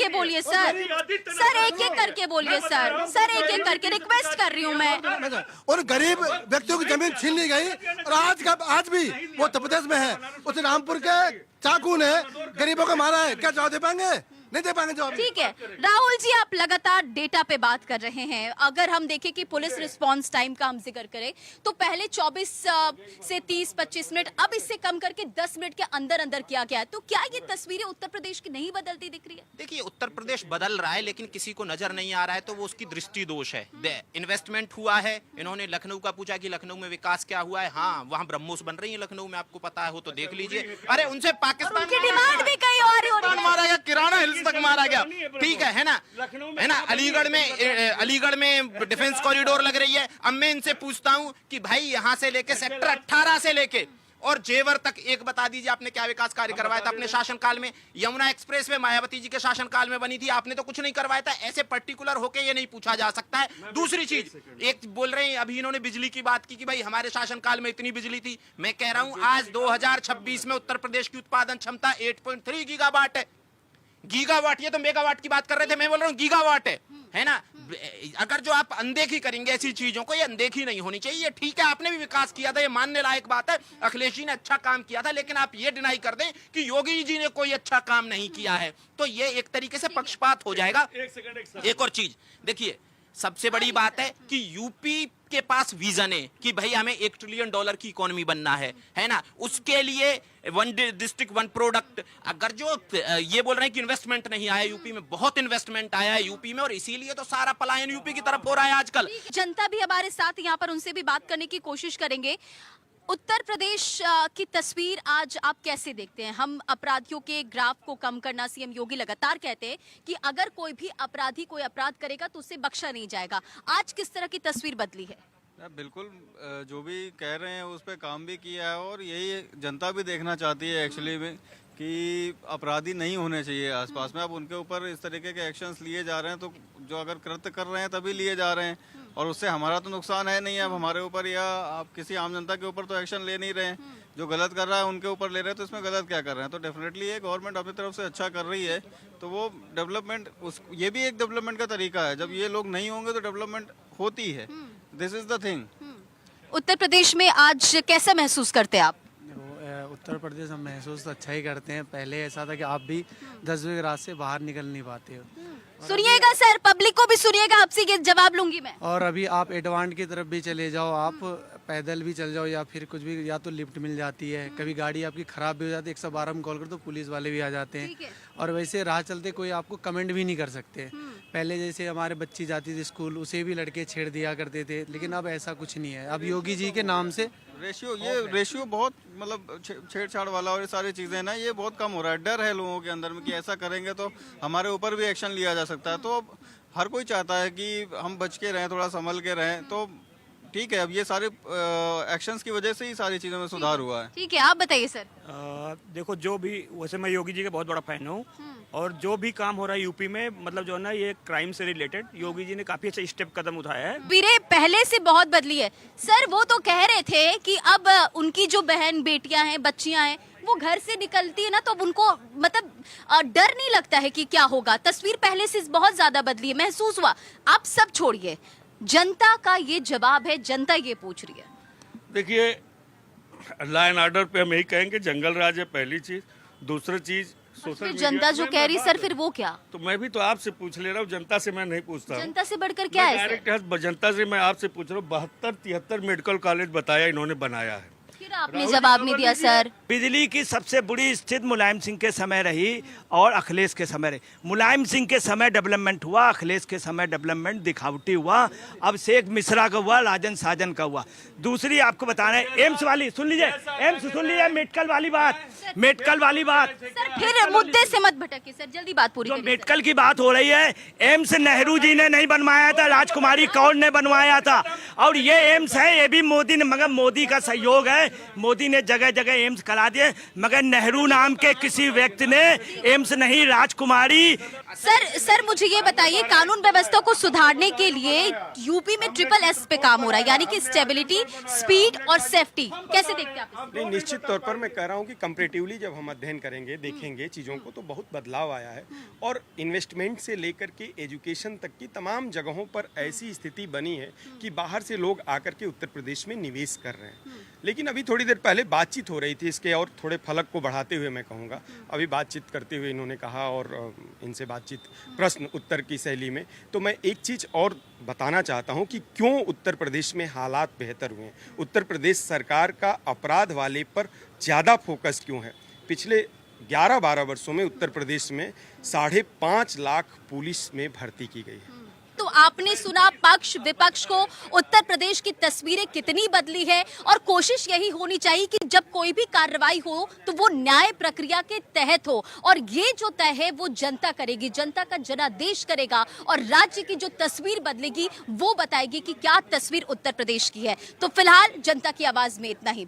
करके बोलिए sir, sir एक एक करके बोलिए सर, सर एक एक करके रिक्वेस्ट कर रही हूँ मैं। और गरीब व्यक्तियों की जमीन छीन ली गई और आज भी वो उत्तर प्रदेश में है। उस रामपुर के चाकू ने गरीबों को मारा है, क्या जवाब दे पाएंगे? नहीं दे पाएंगे जवाब। ठीक है राहुल जी, आप लगातार डेटा पे बात कर रहे हैं। अगर हम देखें कि पुलिस रिस्पांस टाइम का हम जिक्र करें तो पहले 24 से 30-25 मिनट, अब इससे कम करके 10 मिनट के अंदर अंदर किया गया है। तो क्या ये तस्वीरें उत्तर प्रदेश की नहीं बदलती दिख रही है? देखिए, उत्तर प्रदेश बदल रहा है लेकिन किसी को नजर नहीं आ रहा है, तो वो उसकी दृष्टि दोष है। इन्वेस्टमेंट हुआ है, इन्होंने लखनऊ का पूछा कि लखनऊ में विकास क्या हुआ है। हाँ, वहाँ ब्रह्मोस बन रही है लखनऊ में, आपको पता हो तो देख लीजिए। अरे उनसे पाकिस्तान की डिमांड भी कहीं और मारा गया, किराना हिल्स तक मारा गया। ठीक है ना, है ना। अलीगढ़ में डिफेंस कॉरिडोर लग रही है। अब मैं इनसे पूछता हूं कि भाई यहां से लेके सेक्टर 18 से लेके और जेवर तक एक बता दीजिए आपने क्या विकास कार्य करवाया था अपने शासनकाल में? यमुना एक्सप्रेस वे मायावती जी के शासनकाल में बनी थी, आपने तो कुछ नहीं करवाया था। ऐसे पर्टिकुलर होके ये नहीं पूछा जा सकता है। दूसरी चीज, एक बोल रहे हैं अभी इन्होंने बिजली की बात की कि भाई हमारे शासनकाल में इतनी बिजली थी। मैं कह रहा हूं आज 2026 में उत्तर प्रदेश की उत्पादन क्षमता 8.3 गीगावाट है। गीगावाट, ये तो मेगावाट की बात कर रहे थे, मैं बोल रहा हूँ गीगावाट है ना। अगर जो आप अनदेखी करेंगे ऐसी चीजों को, ये अनदेखी नहीं होनी चाहिए। ये ठीक है, आपने भी विकास किया था, ये मानने लायक बात है। अखिलेश जी ने अच्छा काम किया था, लेकिन आप ये डिनाई कर दें कि योगी जी ने कोई अच्छा काम नहीं किया है, तो ये एक तरीके से पक्षपात हो जाएगा। एक और चीज देखिए, सबसे बड़ी बात है कि यूपी के पास विजन है कि भाई हमें $1 ट्रिलियन की इकोनॉमी बनना है ना। उसके लिए 1 डिस्ट्रिक्ट 1 प्रोडक्ट। अगर जो ये बोल रहे हैं कि इन्वेस्टमेंट नहीं आया यूपी में, बहुत इन्वेस्टमेंट आया है यूपी में, और इसीलिए तो सारा पलायन यूपी की तरफ हो रहा है आजकल। जनता भी हमारे साथ यहाँ पर, उनसे भी बात करने की कोशिश करेंगे। उत्तर प्रदेश की तस्वीर आज आप कैसे देखते हैं? हम अपराधियों के ग्राफ को कम करना, सीएम योगी लगातार कहते हैं कि अगर कोई भी अपराधी कोई अपराध करेगा तो उसे बख्शा नहीं जाएगा। आज किस तरह की तस्वीर बदली है? बिल्कुल, जो भी कह रहे हैं उस पर काम भी किया है, और यही जनता भी देखना चाहती है एक्चुअली में कि अपराधी नहीं होने चाहिए आसपास में। अब उनके ऊपर इस तरीके के एक्शंस लिए जा रहे हैं, तो जो अगर कृत्य कर रहे हैं तभी लिए जा रहे हैं, और उससे हमारा तो नुकसान है नहीं। अब हमारे ऊपर या आप किसी आम जनता के ऊपर तो एक्शन ले नहीं रहे हैं। जो गलत कर रहा है उनके ऊपर ले रहे हैं, तो इसमें गलत क्या कर रहे हैं? तो डेफिनेटली ये गवर्नमेंट अपनी तरफ से अच्छा कर रही है, तो वो डेवलपमेंट, ये भी एक डेवलपमेंट का तरीका है। जब ये लोग नहीं होंगे तो डेवलपमेंट होती है। This is the thing. Uttar Pradesh में आज कैसा महसूस करते हैं आप? उत्तर प्रदेश हम महसूस तो अच्छा ही करते हैं। पहले ऐसा था कि आप भी 10 बजे रात से बाहर निकल नहीं पाते हो। सुनिएगा सर, पब्लिक को भी सुनिएगा, आपसे ये जवाब लूंगी मैं। और अभी आप एडवांस की तरफ भी चले जाओ, आप पैदल भी चल जाओ या फिर कुछ भी, या तो लिफ्ट मिल जाती है। कभी गाड़ी आपकी खराब भी हो जाती है, 112 में कॉल कर तो पुलिस वाले भी आ जाते हैं। और वैसे राह चलते कोई आपको कमेंट भी नहीं कर सकते। पहले जैसे हमारे बच्ची जाती थी स्कूल, उसे भी लड़के छेड़ दिया करते थे, लेकिन अब ऐसा कुछ नहीं है। अब योगी जी के नाम से रेशियो बहुत, मतलब छेड़छाड़ वाला और ये सारी चीजें ना, ये बहुत कम हो रहा है। डर है लोगों के अंदर में कि ऐसा करेंगे तो हमारे ऊपर भी एक्शन लिया जा सकता है। तो हर कोई चाहता है कि हम बच के रहें, थोड़ा संभल के रहें। तो ठीक है, अब ये सारे एक्शंस की वजह से ही सारी चीजों में सुधार हुआ है। ठीक है, आप बताइए सर। देखो, जो भी, वैसे मैं योगी जी के बहुत बड़ा फैन हूँ, और जो भी काम हो रहा है यूपी में, मतलब जो है ना, ये क्राइम से रिलेटेड योगी जी ने काफी अच्छा स्टेप कदम उठाया है। वीरे पहले से बहुत बदली है सर। वो तो कह रहे थे कि अब उनकी जो बहन बेटियां हैं, बच्चियां हैं, वो घर से निकलती है ना, तो उनको मतलब डर नहीं लगता है कि क्या होगा। तस्वीर पहले से बहुत ज्यादा बदली है, महसूस हुआ। आप सब छोड़िए, जनता का ये जवाब है, जनता ये पूछ रही है। देखिए, लॉ एंड ऑर्डर पे हम यही कहेंगे, जंगल राज है पहली चीज। दूसरी चीज फिर जनता जो कह रही सर, फिर वो क्या? तो मैं भी तो आपसे पूछ ले रहा हूँ, जनता से मैं नहीं पूछता। जनता से बढ़कर क्या है? डायरेक्ट जनता से मैं आपसे पूछ रहा हूँ। 72-73 मेडिकल कॉलेज बताया इन्होंने बनाया है, फिर आपने जवाब नहीं दिया सर। बिजली की सबसे बुरी स्थिति मुलायम सिंह के समय रही और अखिलेश के समय रही। मुलायम सिंह के समय डेवलपमेंट हुआ, अखिलेश के समय डेवलपमेंट दिखावटी हुआ। अब शेख मिश्रा का हुआ, राजन साजन का हुआ। दूसरी आपको बता रहे हैं, एम्स वाली सुन लीजिए, एम्स सुन लीजिए, मेडिकल वाली बात सर फिर मुद्दे से मत भटकिए सर, जल्दी बात पूरी करिए। मेडिकल की बात हो रही है, एम्स नेहरू जी ने नहीं बनवाया था, राजकुमारी कौर ने बनवाया था। और ये एम्स है, ये भी मोदी ने, मगर मोदी का सहयोग है। मोदी ने जगह जगह एम्स करा दिए, मगर नेहरू नाम के किसी व्यक्ति ने एम्स नहीं, राजकुमारी सर मुझे ये बताइए, कानून व्यवस्था को सुधारने के लिए यूपी में SSS पे काम हो रहा है, यानी कि स्टेबिलिटी, स्पीड और सेफ्टी, कैसे देखते हैं आप इसको? नहीं, निश्चित तौर पर मैं कह रहा हूँ कि कंपैरेटिवली जब हम अध्ययन करेंगे, देखेंगे चीज़ों को, तो बहुत बदलाव आया है। और इन्वेस्टमेंट से लेकर के एजुकेशन तक की तमाम जगहों पर ऐसी स्थिति बनी है कि बाहर से लोग आकर के उत्तर प्रदेश में निवेश कर रहे हैं। लेकिन अभी थोड़ी देर पहले बातचीत हो रही थी इसके, और थोड़े फलक को बढ़ाते हुए मैं कहूँगा, अभी बातचीत करते हुए इन्होंने कहा, और इनसे बातचीत प्रश्न उत्तर की शैली में, तो मैं एक चीज़ और बताना चाहता हूं कि क्यों उत्तर प्रदेश में हालात बेहतर हुए हैं। उत्तर प्रदेश सरकार का अपराध वाले पर ज़्यादा फोकस क्यों है। पिछले 11-12 वर्षों में उत्तर प्रदेश में 5.5 लाख पुलिस में भर्ती की गई है। तो आपने सुना पक्ष विपक्ष को, उत्तर प्रदेश की तस्वीरें कितनी बदली है, और कोशिश यही होनी चाहिए कि जब कोई भी कार्रवाई हो तो वो न्याय प्रक्रिया के तहत हो, और ये जो तय है वो जनता करेगी, जनता का जनादेश करेगा, और राज्य की जो तस्वीर बदलेगी वो बताएगी कि क्या तस्वीर उत्तर प्रदेश की है। तो फिलहाल जनता की आवाज में इतना ही।